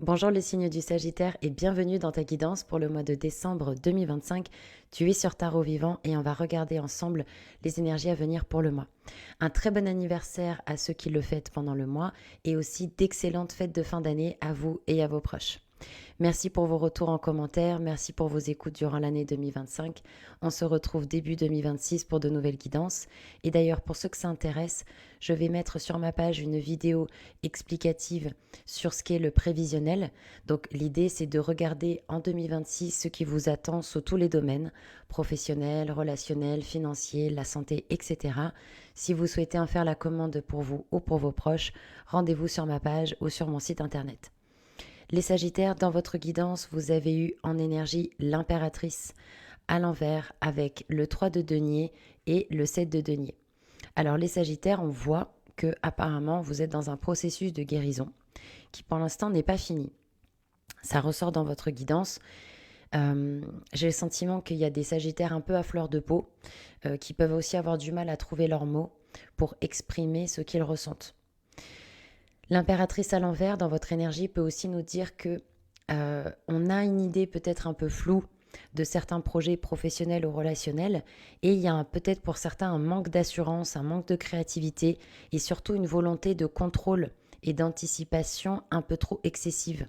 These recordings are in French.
Bonjour les signes du Sagittaire et bienvenue dans ta guidance pour le mois de décembre 2025. Tu es sur Tarot Vivant et on va regarder ensemble les énergies à venir pour le mois. Un très bon anniversaire à ceux qui le fêtent pendant le mois et aussi d'excellentes fêtes de fin d'année à vous et à vos proches. Merci pour vos retours en commentaire, merci pour vos écoutes durant l'année 2025. On se retrouve début 2026 pour de nouvelles guidances. Et d'ailleurs, pour ceux que ça intéresse, je vais mettre sur ma page une vidéo explicative sur ce qu'est le prévisionnel. Donc l'idée, c'est de regarder en 2026 ce qui vous attend sous tous les domaines, professionnels, relationnels, financiers, la santé, etc. Si vous souhaitez en faire la commande pour vous ou pour vos proches, rendez-vous sur ma page ou sur mon site internet. Les Sagittaires, dans votre guidance, vous avez eu en énergie l'impératrice à l'envers avec le 3 de denier et le 7 de denier. Alors les Sagittaires, on voit que apparemment vous êtes dans un processus de guérison qui pour l'instant n'est pas fini. Ça ressort dans votre guidance. J'ai le sentiment qu'il y a des Sagittaires un peu à fleur de peau qui peuvent aussi avoir du mal à trouver leurs mots pour exprimer ce qu'ils ressentent. L'impératrice à l'envers dans votre énergie peut aussi nous dire que on a une idée peut-être un peu floue de certains projets professionnels ou relationnels et il y a peut-être pour certains un manque d'assurance, un manque de créativité et surtout une volonté de contrôle et d'anticipation un peu trop excessive.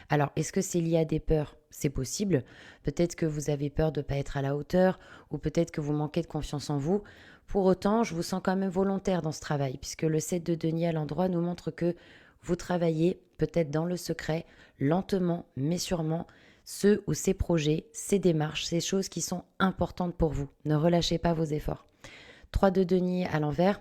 Alors, est-ce que c'est lié à des peurs? C'est possible. Peut-être que vous avez peur de ne pas être à la hauteur ou peut-être que vous manquez de confiance en vous. Pour autant, je vous sens quand même volontaire dans ce travail puisque le 7 de denier à l'endroit nous montre que vous travaillez peut-être dans le secret, lentement mais sûrement, ce ou ces projets, ces démarches, ces choses qui sont importantes pour vous. Ne relâchez pas vos efforts. 3 de denier à l'envers,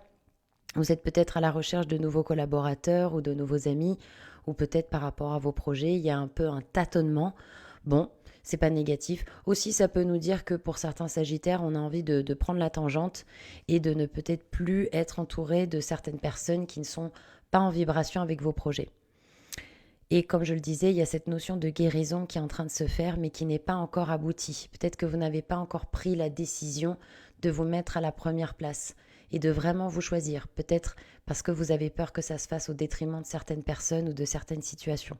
vous êtes peut-être à la recherche de nouveaux collaborateurs ou de nouveaux amis, ou peut-être par rapport à vos projets, il y a un peu un tâtonnement. Bon, c'est pas négatif. Aussi, ça peut nous dire que pour certains Sagittaires, on a envie de prendre la tangente et de ne peut-être plus être entouré de certaines personnes qui ne sont pas en vibration avec vos projets. Et comme je le disais, il y a cette notion de guérison qui est en train de se faire, mais qui n'est pas encore aboutie. Peut-être que vous n'avez pas encore pris la décision de vous mettre à la première place et de vraiment vous choisir. Peut-être parce que vous avez peur que ça se fasse au détriment de certaines personnes ou de certaines situations.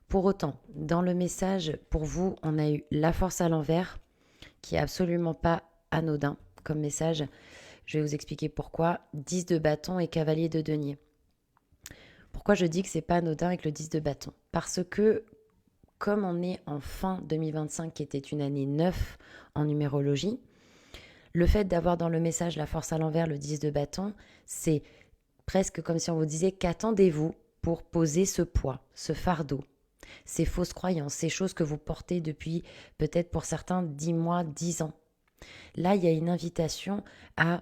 Pour autant, dans le message, pour vous, on a eu la force à l'envers, qui est absolument pas anodin comme message. Je vais vous expliquer pourquoi. 10 de bâton et cavalier de denier. Pourquoi je dis que c'est pas anodin avec le 10 de bâton? Parce que comme on est en fin 2025, qui était une année 9 en numérologie, le fait d'avoir dans le message la force à l'envers, le 10 de bâton, c'est presque comme si on vous disait qu'attendez-vous pour poser ce poids, ce fardeau, ces fausses croyances, ces choses que vous portez depuis peut-être pour certains 10 mois, 10 ans. Là, il y a une invitation à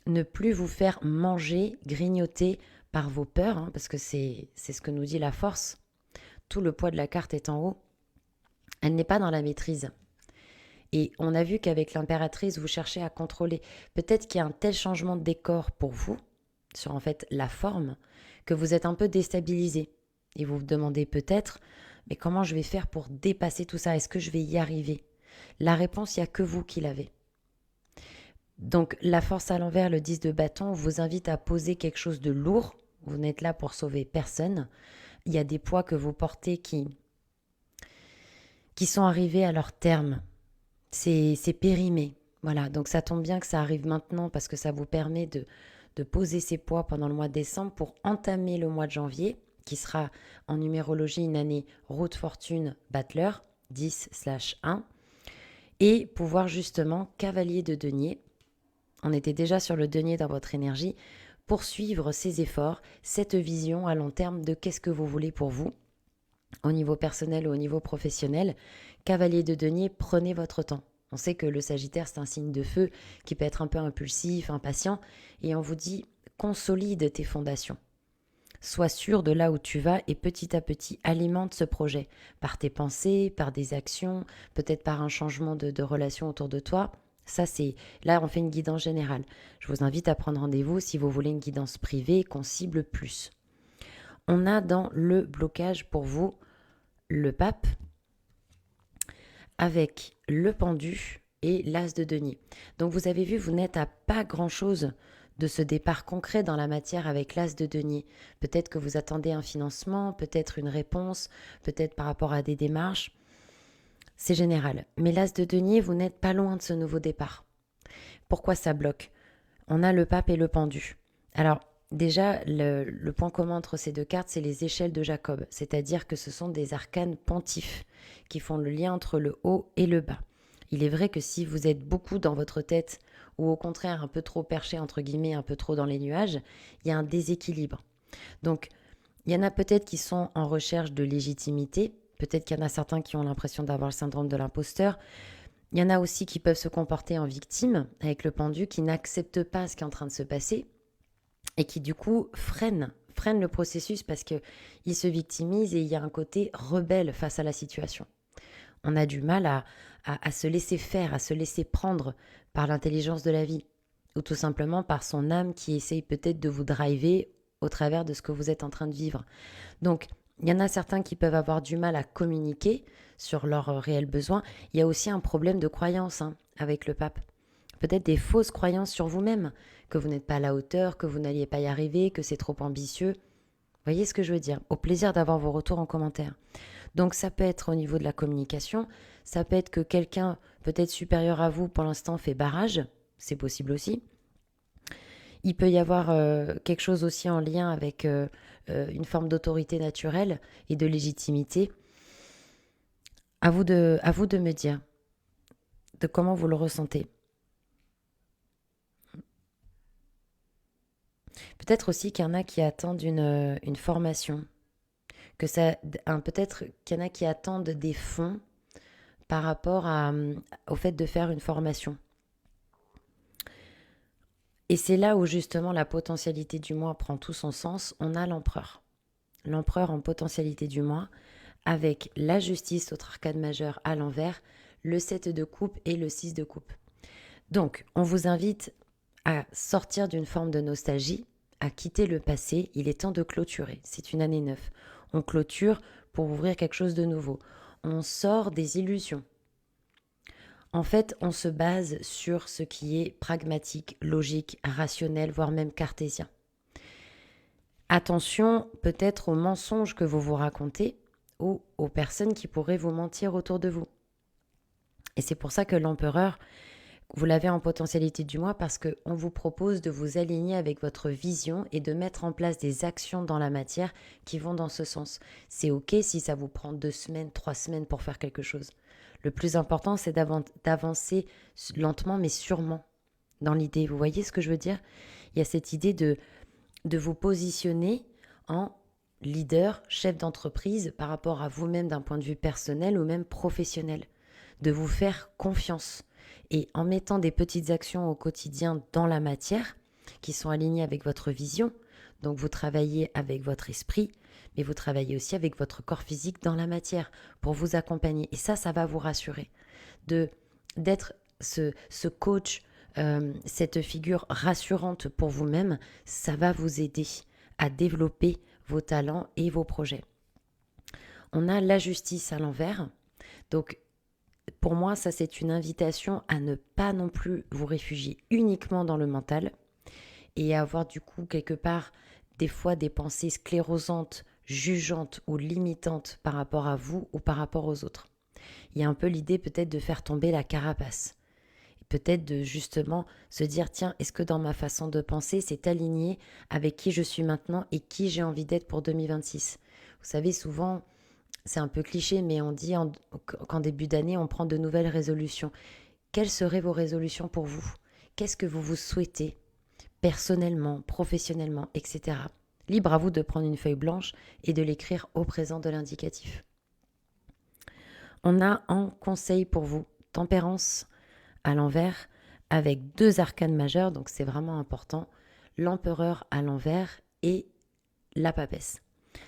ne plus vous faire manger, grignoter par vos peurs, hein, parce que c'est ce que nous dit la force. Tout le poids de la carte est en haut. Elle n'est pas dans la maîtrise. Et on a vu qu'avec l'impératrice, vous cherchez à contrôler. Peut-être qu'il y a un tel changement de décor pour vous, sur en fait la forme, que vous êtes un peu déstabilisé. Et vous vous demandez peut-être, mais comment je vais faire pour dépasser tout ça? Est-ce que je vais y arriver? La réponse, il n'y a que vous qui l'avez. Donc la force à l'envers, le 10 de bâton, vous invite à poser quelque chose de lourd. Vous n'êtes là pour sauver personne. Il y a des poids que vous portez qui sont arrivés à leur terme. C'est périmé. Voilà, donc ça tombe bien que ça arrive maintenant parce que ça vous permet de poser ces poids pendant le mois de décembre pour entamer le mois de janvier, qui sera en numérologie une année route fortune battler, 10/1, et pouvoir justement, cavalier de denier, on était déjà sur le denier dans votre énergie, poursuivre ces efforts, cette vision à long terme de qu'est-ce que vous voulez pour vous, au niveau personnel ou au niveau professionnel. Cavalier de denier, prenez votre temps. On sait que le Sagittaire, c'est un signe de feu qui peut être un peu impulsif, impatient, et on vous dit, consolide tes fondations. Sois sûr de là où tu vas et petit à petit alimente ce projet par tes pensées, par des actions, peut-être par un changement de relation autour de toi. Ça, c'est là, on fait une guidance générale. Je vous invite à prendre rendez-vous si vous voulez une guidance privée qu'on cible plus. On a dans le blocage pour vous le pape avec le pendu et l'as de denier. Donc vous avez vu, vous n'êtes à pas grand-chose de ce départ concret dans la matière avec l'as de denier. Peut-être que vous attendez un financement, peut-être une réponse, peut-être par rapport à des démarches. C'est général. Mais l'as de denier, vous n'êtes pas loin de ce nouveau départ. Pourquoi ça bloque? On a le pape et le pendu. Alors, déjà, le point commun entre ces deux cartes, c'est les échelles de Jacob. C'est-à-dire que ce sont des arcanes pontifs qui font le lien entre le haut et le bas. Il est vrai que si vous êtes beaucoup dans votre tête ou au contraire un peu trop perché, entre guillemets, un peu trop dans les nuages, il y a un déséquilibre. Donc, il y en a peut-être qui sont en recherche de légitimité, peut-être qu'il y en a certains qui ont l'impression d'avoir le syndrome de l'imposteur. Il y en a aussi qui peuvent se comporter en victime avec le pendu, qui n'acceptent pas ce qui est en train de se passer et qui du coup freinent le processus parce qu'ils se victimisent et il y a un côté rebelle face à la situation. On a du mal à se laisser faire, à se laisser prendre par l'intelligence de la vie ou tout simplement par son âme qui essaye peut-être de vous driver au travers de ce que vous êtes en train de vivre. Donc, il y en a certains qui peuvent avoir du mal à communiquer sur leurs réels besoins. Il y a aussi un problème de croyance avec le pape. Peut-être des fausses croyances sur vous-même, que vous n'êtes pas à la hauteur, que vous n'alliez pas y arriver, que c'est trop ambitieux. Vous voyez ce que je veux dire? Au plaisir d'avoir vos retours en commentaire. Donc ça peut être au niveau de la communication, ça peut être que quelqu'un peut-être supérieur à vous pour l'instant fait barrage, c'est possible aussi. Il peut y avoir quelque chose aussi en lien avec une forme d'autorité naturelle et de légitimité. À vous de me dire de comment vous le ressentez. Peut-être aussi qu'il y en a qui attendent une formation. Peut-être qu'il y en a qui attendent des fonds par rapport au fait de faire une formation. Et c'est là où justement la potentialité du moi prend tout son sens. On a l'empereur. L'empereur en potentialité du moi, avec la justice, autre arcane majeure à l'envers, le 7 de coupe et le 6 de coupe. Donc, on vous invite à sortir d'une forme de nostalgie, à quitter le passé. Il est temps de clôturer. C'est une année neuve. On clôture pour ouvrir quelque chose de nouveau. On sort des illusions. En fait, on se base sur ce qui est pragmatique, logique, rationnel, voire même cartésien. Attention peut-être aux mensonges que vous vous racontez ou aux personnes qui pourraient vous mentir autour de vous. Et c'est pour ça que l'empereur, vous l'avez en potentialité du moi parce qu'on vous propose de vous aligner avec votre vision et de mettre en place des actions dans la matière qui vont dans ce sens. C'est ok si ça vous prend 2 semaines, 3 semaines pour faire quelque chose. Le plus important, c'est d'avancer lentement mais sûrement dans l'idée. Vous voyez ce que je veux dire? Il y a cette idée de vous positionner en leader, chef d'entreprise par rapport à vous-même d'un point de vue personnel ou même professionnel. De vous faire confiance. Et en mettant des petites actions au quotidien dans la matière, qui sont alignées avec votre vision, donc vous travaillez avec votre esprit, mais vous travaillez aussi avec votre corps physique dans la matière pour vous accompagner. Et ça va vous rassurer. D'être ce coach, cette figure rassurante pour vous-même, ça va vous aider à développer vos talents et vos projets. On a la justice à l'envers. Donc, pour moi, ça c'est une invitation à ne pas non plus vous réfugier uniquement dans le mental et à avoir du coup quelque part des fois des pensées sclérosantes, jugeantes ou limitantes par rapport à vous ou par rapport aux autres. Il y a un peu l'idée peut-être de faire tomber la carapace. Peut-être de justement se dire, tiens, est-ce que dans ma façon de penser, c'est aligné avec qui je suis maintenant et qui j'ai envie d'être pour 2026 ? Vous savez, souvent, c'est un peu cliché, mais on dit qu'en début d'année, on prend de nouvelles résolutions. Quelles seraient vos résolutions pour vous ? Qu'est-ce que vous souhaitez personnellement, professionnellement, etc. Libre à vous de prendre une feuille blanche et de l'écrire au présent de l'indicatif. On a en conseil pour vous tempérance à l'envers avec 2 arcanes majeures, donc c'est vraiment important, l'empereur à l'envers et la papesse.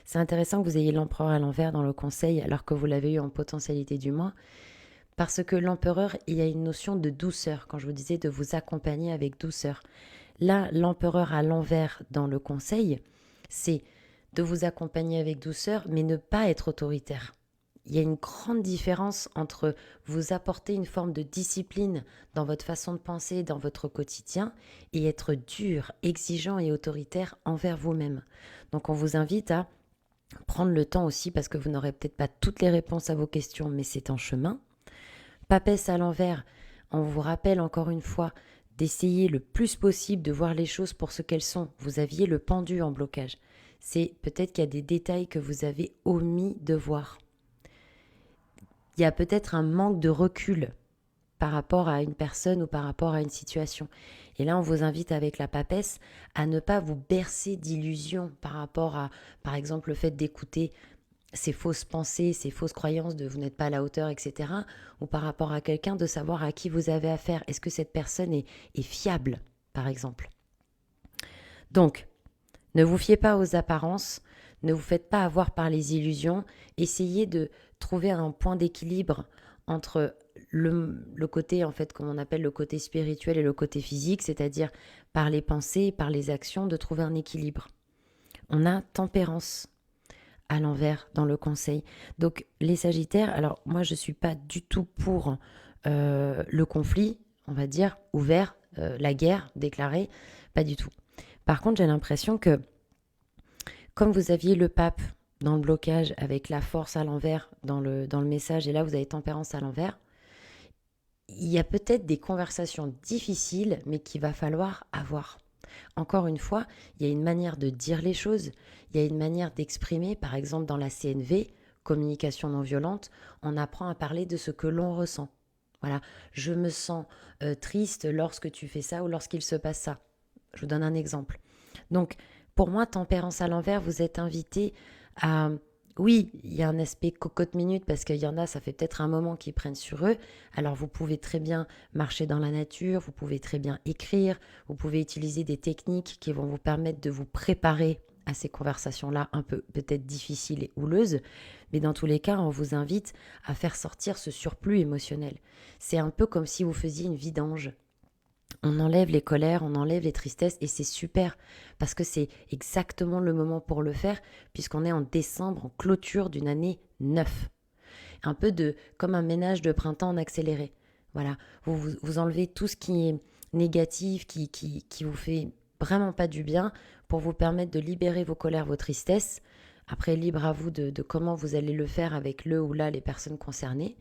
C'est intéressant que vous ayez l'empereur à l'envers dans le conseil alors que vous l'avez eu en potentialité du mois, parce que l'empereur, il y a une notion de douceur, quand je vous disais de vous accompagner avec douceur. Là, l'empereur à l'envers dans le conseil, c'est de vous accompagner avec douceur, mais ne pas être autoritaire. il y a une grande différence entre vous apporter une forme de discipline dans votre façon de penser, dans votre quotidien, et être dur, exigeant et autoritaire envers vous-même. Donc on vous invite à prendre le temps aussi, parce que vous n'aurez peut-être pas toutes les réponses à vos questions, mais c'est en chemin. Papesse à l'envers, on vous rappelle encore une fois d'essayer le plus possible de voir les choses pour ce qu'elles sont. Vous aviez le pendu en blocage. C'est peut-être qu'il y a des détails que vous avez omis de voir. Il y a peut-être un manque de recul par rapport à une personne ou par rapport à une situation. Et là, on vous invite avec la papesse à ne pas vous bercer d'illusions par rapport à, par exemple, le fait d'écouter ces fausses pensées, ces fausses croyances de vous n'êtes pas à la hauteur, etc. Ou par rapport à quelqu'un, de savoir à qui vous avez affaire. Est-ce que cette personne est fiable, par exemple? Donc, ne vous fiez pas aux apparences, ne vous faites pas avoir par les illusions. Essayez de trouver un point d'équilibre entre le côté, en fait, comme on appelle le côté spirituel et le côté physique, c'est-à-dire par les pensées, par les actions, de trouver un équilibre. On a tempérance à l'envers dans le conseil. Donc les Sagittaires, alors moi je ne suis pas du tout pour le conflit, on va dire, ouvert, la guerre déclarée, pas du tout. Par contre, j'ai l'impression que comme vous aviez le pape dans le blocage avec la force à l'envers dans le message, et là vous avez tempérance à l'envers, il y a peut-être des conversations difficiles, mais qu'il va falloir avoir. Encore une fois, il y a une manière de dire les choses, il y a une manière d'exprimer, par exemple dans la CNV, communication non violente, on apprend à parler de ce que l'on ressent. Voilà, je me sens triste lorsque tu fais ça ou lorsqu'il se passe ça. Je vous donne un exemple. Donc, pour moi, tempérance à l'envers, vous êtes invité à... Oui, il y a un aspect cocotte minute parce qu'il y en a, ça fait peut-être un moment qu'ils prennent sur eux. Alors vous pouvez très bien marcher dans la nature, vous pouvez très bien écrire, vous pouvez utiliser des techniques qui vont vous permettre de vous préparer à ces conversations-là un peu peut-être difficiles et houleuses. Mais dans tous les cas, on vous invite à faire sortir ce surplus émotionnel. C'est un peu comme si vous faisiez une vidange. On enlève les colères, on enlève les tristesses et c'est super parce que c'est exactement le moment pour le faire puisqu'on est en décembre, en clôture d'une année neuve. Un peu comme un ménage de printemps en accéléré. Voilà, vous enlevez tout ce qui est négatif, qui vous fait vraiment pas du bien pour vous permettre de libérer vos colères, vos tristesses. Après, libre à vous de comment vous allez le faire avec le ou là les personnes concernées.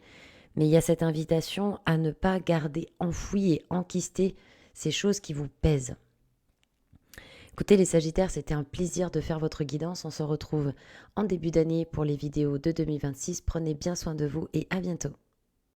Mais il y a cette invitation à ne pas garder enfoui et enquisté ces choses qui vous pèsent. Écoutez les Sagittaires, c'était un plaisir de faire votre guidance. On se retrouve en début d'année pour les vidéos de 2026. Prenez bien soin de vous et à bientôt.